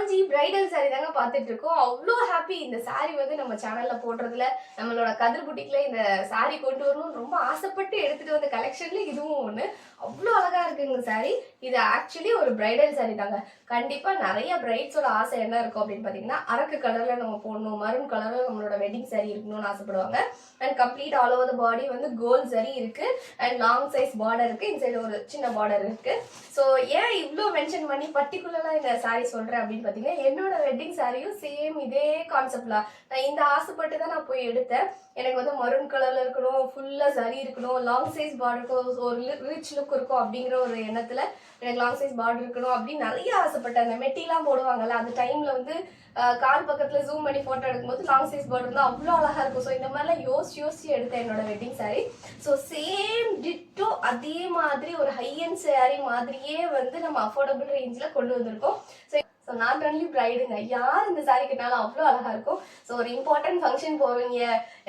காஞ்சி bridal sorry தாங்க பார்த்துட்டு இருக்கோம். அவ்வளோ ஹாப்பி இந்த சாரி வந்து நம்ம சேனல்ல போடுறதுல, நம்மளோட கதிர் புட்டிக்ல இந்த சாரி கொண்டு வரணும்னு ரொம்ப ஆசைப்பட்டு எடுத்துட்டு வந்த கலெக்ஷன்ல இதுவும் ஒன்று. அவ்வளோ அழகா இருக்குங்க சாரி. இது ஆக்சுவலி ஒரு பிரைடல் சாரி தாங்க. கண்டிப்பா நிறைய பிரைட்ஸோட ஆசை என்ன இருக்கும் அப்படின்னு பாத்தீங்கன்னா, அரக்கு கலர்ல நம்ம போடணும், மரூன் கலர்ல நம்மளோட வெட்டிங் சாரி இருக்கணும்னு ஆசைப்படுவாங்க. And complete all over the body வந்து கோல்ட் சரி இருக்கு. அண்ட் லாங் சைஸ் பார்டர் இருக்கு. இந்த சைடு ஒரு சின்ன பார்டர் இருக்கு. ஸோ ஏன் இவ்வளோ மென்ஷன் பண்ணி பர்டிகுலரா இந்த சாரி சொல்றேன் அப்படின்னு பாத்தீங்கன்னா, என்னோட வெட்டிங் சாரியும் சேம் இதே கான்செப்ட்ல நான் இந்த ஆசைப்பட்டு தான் நான் போய் எடுத்தேன். எனக்கு வந்து மரூன் கலர்ல இருக்கணும், ஃபுல்லா சரி இருக்கணும், லாங் சைஸ் பார்டர் ஒரு ரிச் லுக் இருக்கும் அப்படிங்கிற ஒரு எண்ணத்துல எனக்கு லாங் சைஸ் பார்டர் இருக்கணும் அப்படின்னு நிறைய ஆசைப்பட்டேன். அந்த மெட்டிலாம் போடுவாங்கல்ல, அந்த டைம்ல வந்து கால் பக்கத்துல ஜூம் பண்ணி போட்டோ எடுக்கும்போது லாங் சைஸ் பார்டர் தான் அவ்வளோ அழகா இருக்கும். ஸோ இந்த மாதிரிலாம் யோசிச்சு எடுத்தேன் என்னோட wedding sorry. So same ditto அதே மாதிரி ஒரு ஹை அண்ட் சாரி மாதிரியே வந்து நம்ம அஃபோர்டபுள் ரேஞ்சில் கொண்டு வந்திருக்கோம். ஸோ நாட் ஒன்லி பிரைடுங்க, யார் இந்த சாரி கட்டினாலும் அவ்வளோ அழகா இருக்கும். ஸோ ஒரு இம்பார்ட்டன்ட் ஃபங்க்ஷன் போவீங்க,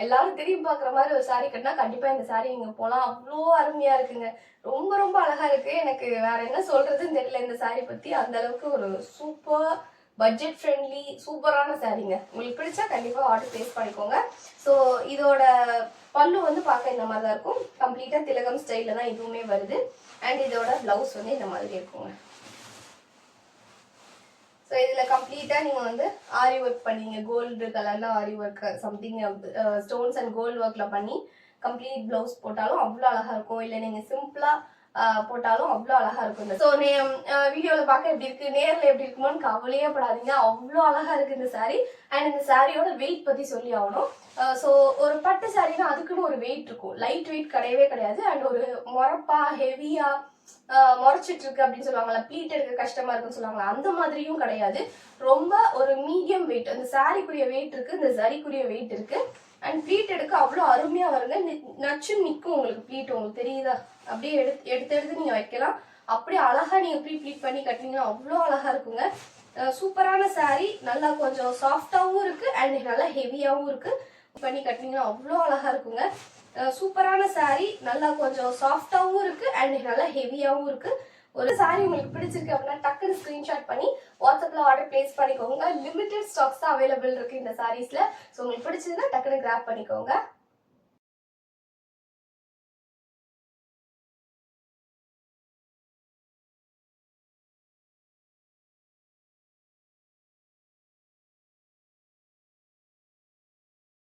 எல்லாரும் திரும்பி பார்க்குற மாதிரி ஒரு சாரி கட்டினா கண்டிப்பாக இந்த சாரி நீங்கள் போகலாம். அவ்வளோ அருமையாக இருக்குங்க, ரொம்ப ரொம்ப அழகா இருக்கு. எனக்கு வேற என்ன சொல்றதுன்னு தெரியல இந்த சாரி பற்றி. அந்த அளவுக்கு ஒரு சூப்பர் பட்ஜெட் ஃப்ரெண்ட்லி சூப்பரான சாரீங்க. உங்களுக்கு பிடிச்சா கண்டிப்பாக ஆர்டர் பிளேஸ் பண்ணிக்கோங்க. ஸோ இதோட பல்லு வந்து பார்க்க இந்த மாதிரி தான் இருக்கும். கம்ப்ளீட்டாக திலகம் ஸ்டைலில் தான் இதுவுமே வருது. அண்ட் இதோட பிளவுஸ் வந்து இந்த மாதிரி இருக்குங்க. ஸோ இதில் கம்ப்ளீட்டாக நீங்கள் வந்து ஆரி ஒர்க் பண்ணீங்க, கோல்டு கலரில் aari work something stones and gold ஒர்க்கில் பண்ணி கம்ப்ளீட் ப்ளவுஸ் போட்டாலும் அவ்வளோ அழகாக இருக்கும். இல்லை நீங்கள் சிம்பிளாக போட்டாலும் அவ்வளோ அழகாக இருக்கும். ஸோ வீடியோவில் பார்க்க எப்படி இருக்குது, நேரில் எப்படி இருக்குமோன்னு கவலையே படாதீங்க, அவ்வளோ அழகாக இருக்குது இந்த சாரீ. அண்ட் இந்த சாரியோட வெயிட் பற்றி சொல்லி ஆகணும். ஸோ ஒரு பட்டு சாரினா அதுக்குன்னு ஒரு வெயிட் இருக்கும், லைட் வெயிட் கிடையவே கிடையாது. அண்ட் ஒரு மொரப்பா ஹெவியாக முறைச்சிட்டு இருக்கு அப்படின்னு சொல்லுவாங்கல்ல, ப்ளீட் எடுக்க கஷ்டமா இருக்குன்னு சொல்லுவாங்களா, அந்த மாதிரியும் கிடையாது. ரொம்ப ஒரு மீடியம் வெயிட். அந்த சாரிக்குரிய வெயிட் இருக்கு, இந்த சரிக்குரிய வெயிட் இருக்கு. அண்ட் ப்ளீட் எடுக்க அவ்வளோ அருமையா வருங்க. நச்சு நிற்கும் உங்களுக்கு ப்ளீட், உங்களுக்கு தெரியுதா? அப்படியே எடுத்து நீங்க வைக்கலாம். அப்படியே அழகா நீங்க ப்ளீட் பண்ணி கட்டினீங்கன்னா அவ்வளோ அழகா இருக்குங்க. சூப்பரான சாரி, நல்லா கொஞ்சம் சாஃப்டாகவும் இருக்கு அண்ட் நல்லா ஹெவியாகவும் இருக்கு. பண்ணி கட்டினீங்கன்னா அவ்வளோ அழகா இருக்குங்க. சூப்பரான சாரி, நல்லா கொஞ்சம் சாஃப்டாகவும் இருக்கு அண்ட் நல்லா ஹெவியாகவும் இருக்கு. ஒரு சாரி உங்களுக்கு பிடிச்சிருக்கு அப்படின்னா டக்குன்னு ஸ்கிரீன்ஷாட் பண்ணி வாட்ஸ்அப்ல ஆர்டர் பிளேஸ் பண்ணிக்கோங்க. லிமிடெட் ஸ்டாக்ஸ் தான் அவைலபிள் இருக்கு இந்த சாரீஸ்ல. ஸோ உங்களுக்கு பிடிச்சதுன்னா டக்குன்னு கிராப் பண்ணிக்கோங்க.